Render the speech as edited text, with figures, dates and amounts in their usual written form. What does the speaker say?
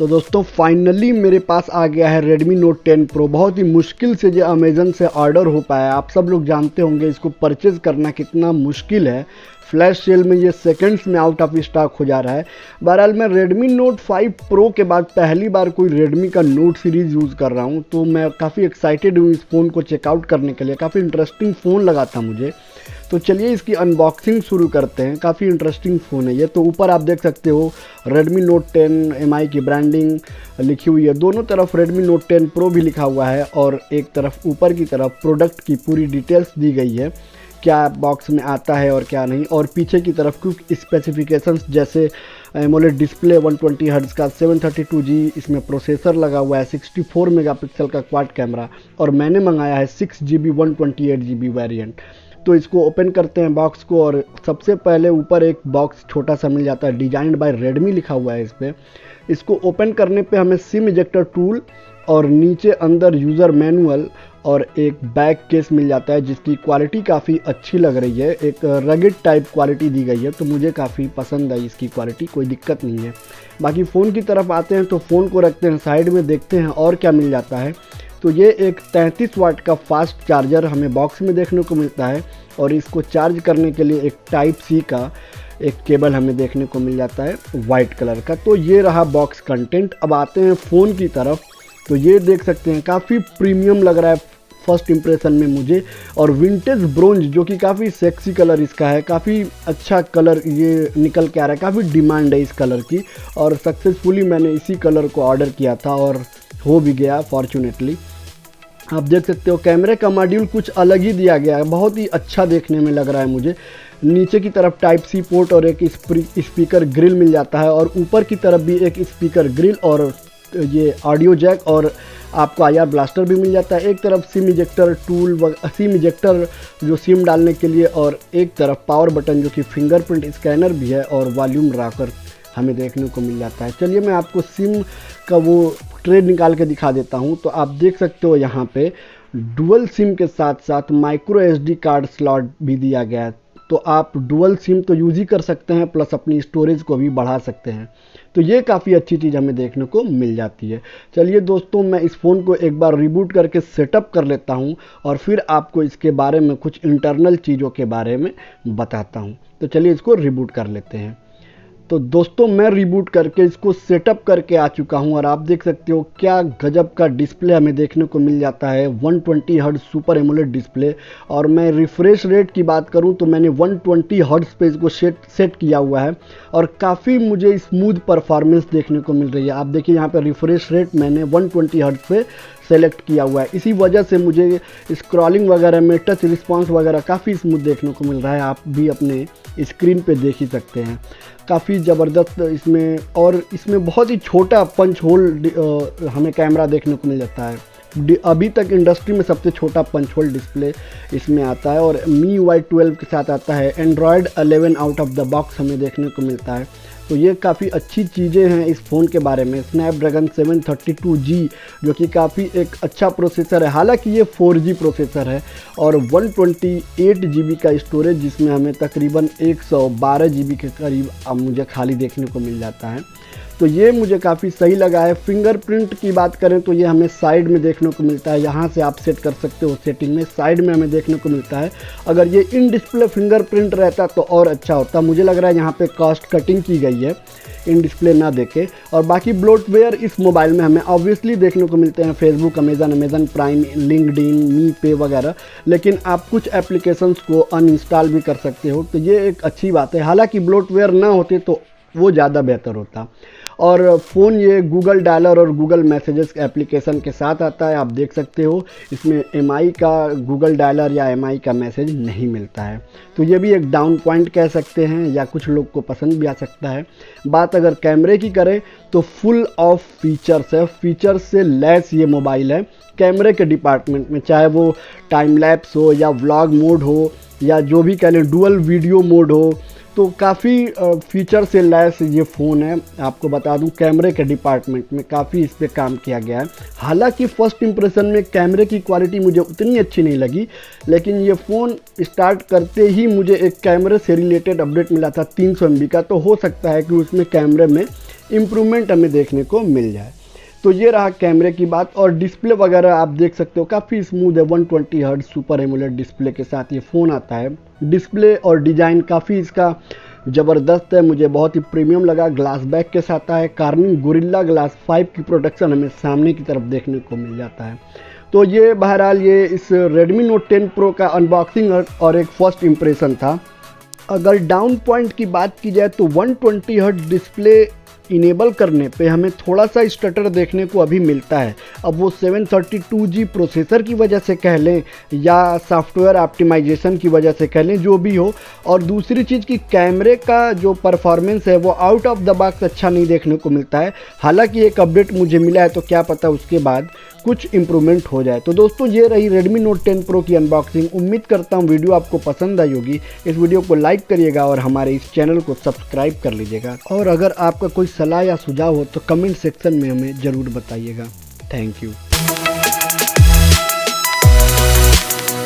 तो दोस्तों फाइनली मेरे पास आ गया है Redmi Note 10 Pro। बहुत ही मुश्किल से जो अमेज़न से ऑर्डर हो पाया। आप सब लोग जानते होंगे इसको परचेज़ करना कितना मुश्किल है। फ्लैश सेल में ये सेकंड्स में आउट ऑफ स्टॉक हो जा रहा है। बहरहाल मैं Redmi Note 5 Pro के बाद पहली बार कोई Redmi का Note सीरीज़ यूज़ कर रहा हूँ, तो मैं काफ़ी एक्साइटेड हूँ इस फ़ोन को चेकआउट करने के लिए। काफ़ी इंटरेस्टिंग फ़ोन लगा था मुझे, तो चलिए इसकी अनबॉक्सिंग शुरू करते हैं। काफ़ी इंटरेस्टिंग फ़ोन है ये। तो ऊपर आप देख सकते हो Redmi Note 10 MI की ब्रांडिंग लिखी हुई है। दोनों तरफ Redmi Note 10 Pro भी लिखा हुआ है और एक तरफ ऊपर की तरफ प्रोडक्ट की पूरी डिटेल्स दी गई है, क्या बॉक्स में आता है और क्या नहीं। और पीछे की तरफ कुछ स्पेसिफिकेशंस जैसे एमोलेड डिस्प्ले 120 हर्ट्ज़ का 732G इसमें प्रोसेसर लगा हुआ है, 64 मेगापिक्सल का क्वाड कैमरा, और मैंने मंगाया है 6GB 128GB वेरिएंट। तो इसको ओपन करते हैं बॉक्स को, और सबसे पहले ऊपर एक बॉक्स छोटा सा मिल जाता है, डिजाइन्ड बाय रेडमी लिखा हुआ है इस पर। इसको ओपन करने पे हमें सिम इजेक्टर टूल और नीचे अंदर यूज़र मैनुअल और एक बैक केस मिल जाता है, जिसकी क्वालिटी काफ़ी अच्छी लग रही है। एक रगेड टाइप क्वालिटी दी गई है, तो मुझे काफ़ी पसंद आई इसकी क्वालिटी, कोई दिक्कत नहीं है। बाकी फ़ोन की तरफ आते हैं, तो फ़ोन को रखते हैं साइड में, देखते हैं और क्या मिल जाता है। तो ये एक 33 वाट का फास्ट चार्जर हमें बॉक्स में देखने को मिलता है, और इसको चार्ज करने के लिए एक टाइप सी का एक केबल हमें देखने को मिल जाता है वाइट कलर का। तो ये रहा बॉक्स कंटेंट। अब आते हैं फ़ोन की तरफ, तो ये देख सकते हैं काफ़ी प्रीमियम लग रहा है फर्स्ट इंप्रेशन में मुझे, और विंटेज ब्रोंज जो कि काफ़ी सेक्सी कलर इसका है, काफ़ी अच्छा कलर ये निकल के आ रहा है। काफ़ी डिमांड है इस कलर की, और सक्सेसफुली मैंने इसी कलर को ऑर्डर किया था और हो भी गया फॉर्चुनेटली। आप देख सकते हो कैमरे का मॉड्यूल कुछ अलग ही दिया गया है, बहुत ही अच्छा देखने में लग रहा है मुझे। नीचे की तरफ टाइप सी पोर्ट और एक स्पीकर ग्रिल मिल जाता है, और ऊपर की तरफ भी एक स्पीकर ग्रिल और ये ऑडियो जैक और आपको IR ब्लास्टर भी मिल जाता है। एक तरफ SIM ejector tool, SIM ejector जो सिम डालने के लिए, और एक तरफ पावर बटन जो कि फिंगरप्रिंट स्कैनर भी है, और वॉल्यूम रॉकर हमें देखने को मिल जाता है। चलिए मैं आपको सिम का वो ट्रे निकाल के दिखा देता हूं। तो आप देख सकते हो यहाँ पे डुअल सिम के साथ साथ माइक्रो SD कार्ड स्लॉट भी दिया गया है। तो आप डुअल सिम तो यूज़ ही कर सकते हैं, प्लस अपनी स्टोरेज को भी बढ़ा सकते हैं। तो ये काफ़ी अच्छी चीज़ हमें देखने को मिल जाती है। चलिए दोस्तों, मैं इस फ़ोन को एक बार रिबूट करके सेटअप कर लेता हूँ, और फिर आपको इसके बारे में कुछ इंटरनल चीज़ों के बारे में बताता हूँ। तो चलिए इसको रिबूट कर लेते हैं। तो दोस्तों मैं रिबूट करके इसको सेटअप करके आ चुका हूं, और आप देख सकते हो क्या गजब का डिस्प्ले हमें देखने को मिल जाता है। 120 हर्ट्ज सुपर एमोलेड डिस्प्ले, और मैं रिफ्रेश रेट की बात करूं तो मैंने 120 हर्ट्ज पे इसको सेट किया हुआ है, और काफ़ी मुझे स्मूथ परफॉर्मेंस देखने को मिल रही है। आप देखिए यहाँ पे रिफ्रेश रेट मैंने 120 हर्ट्ज पे सेलेक्ट किया हुआ है। इसी वजह से मुझे स्क्रॉलिंग वगैरह में टच रिस्पांस वगैरह काफ़ी स्मूथ देखने को मिल रहा है। आप भी अपने स्क्रीन पे देख ही सकते हैं, काफ़ी ज़बरदस्त इसमें। और इसमें बहुत ही छोटा पंच होल हमें कैमरा देखने को मिल जाता है। अभी तक इंडस्ट्री में सबसे छोटा पंच होल डिस्प्ले इसमें आता है, और MIUI 12 के साथ आता है। Android 11 out of the box हमें देखने को मिलता है। तो ये काफ़ी अच्छी चीज़ें हैं इस फ़ोन के बारे में। स्नैपड्रैगन 732G जो कि काफ़ी एक अच्छा प्रोसेसर है, हालांकि ये 4G प्रोसेसर है, और 128GB का स्टोरेज, जिसमें हमें तकरीबन 112GB के करीब अब मुझे खाली देखने को मिल जाता है। तो ये मुझे काफ़ी सही लगा है। फिंगरप्रिंट की बात करें तो ये हमें साइड में देखने को मिलता है, यहाँ से आप सेट कर सकते हो सेटिंग में, साइड में हमें देखने को मिलता है। अगर ये इन डिस्प्ले फिंगरप्रिंट रहता तो और अच्छा होता। मुझे लग रहा है यहाँ पे कॉस्ट कटिंग की गई है इन डिस्प्ले ना देके। और बाकी ब्लोटवेयर इस मोबाइल में हमें ऑब्वियसली देखने को मिलते हैं, फेसबुक, अमेज़न प्राइम, लिंक्डइन, मी पे वगैरह, लेकिन आप कुछ एप्लीकेशंस को अनइंस्टॉल भी कर सकते हो। तो ये एक अच्छी बात है। हालांकि ब्लोटवेयर ना होते तो वो ज़्यादा बेहतर होता। और फ़ोन ये गूगल डायलर और गूगल मैसेजेस एप्लीकेशन के साथ आता है। आप देख सकते हो इसमें MI का गूगल डायलर या MI का मैसेज नहीं मिलता है, तो ये भी एक डाउन पॉइंट कह सकते हैं, या कुछ लोग को पसंद भी आ सकता है। बात अगर कैमरे की करें तो फुल ऑफ फीचर्स है, फीचर्स से लेस ये मोबाइल है कैमरे के डिपार्टमेंट में। चाहे वो टाइम लैप्स हो, या व्लॉग मोड हो, या जो भी कह लें डुअल वीडियो मोड हो, तो काफ़ी फीचर से लैस ये फ़ोन है। आपको बता दूं कैमरे के डिपार्टमेंट में काफ़ी इस पर काम किया गया है। हालांकि फ़र्स्ट इंप्रेशन में कैमरे की क्वालिटी मुझे उतनी अच्छी नहीं लगी, लेकिन ये फ़ोन स्टार्ट करते ही मुझे एक कैमरे से रिलेटेड अपडेट मिला था 300 MB का, तो हो सकता है कि उसमें कैमरे में इम्प्रूवमेंट हमें देखने को मिल जाए। तो ये रहा कैमरे की बात। और डिस्प्ले वगैरह आप देख सकते हो काफ़ी स्मूथ है, 120 हर्ट्ज सुपर एमोलेड डिस्प्ले के साथ ये फ़ोन आता है। डिस्प्ले और डिज़ाइन काफ़ी इसका ज़बरदस्त है, मुझे बहुत ही प्रीमियम लगा। ग्लास बैक के साथ है, कार्निंग गोरिल्ला ग्लास 5 की प्रोडक्शन हमें सामने की तरफ देखने को मिल जाता है। तो ये बहरहाल ये इस Redmi Note 10 Pro का अनबॉक्सिंग और एक फर्स्ट इम्प्रेशन था। अगर डाउन पॉइंट की बात की जाए तो 120 हर्ट्ज डिस्प्ले इनेबल करने पे हमें थोड़ा सा स्टटर देखने को अभी मिलता है। अब वो 732G प्रोसेसर की वजह से कह लें या सॉफ्टवेयर ऑप्टिमाइजेशन की वजह से कह लें, जो भी हो। और दूसरी चीज़ कि कैमरे का जो परफॉर्मेंस है वो आउट ऑफ द बॉक्स अच्छा नहीं देखने को मिलता है। हालांकि एक अपडेट मुझे मिला है, तो क्या पता उसके बाद कुछ इम्प्रूवमेंट हो जाए। तो दोस्तों ये रही Redmi Note 10 Pro की अनबॉक्सिंग। उम्मीद करता हूँ वीडियो आपको पसंद आई होगी। इस वीडियो को लाइक करिएगा और हमारे इस चैनल को सब्सक्राइब कर लीजिएगा। और अगर आपका कोई सलाह या सुझाव हो तो कमेंट सेक्शन में हमें ज़रूर बताइएगा। Thank you.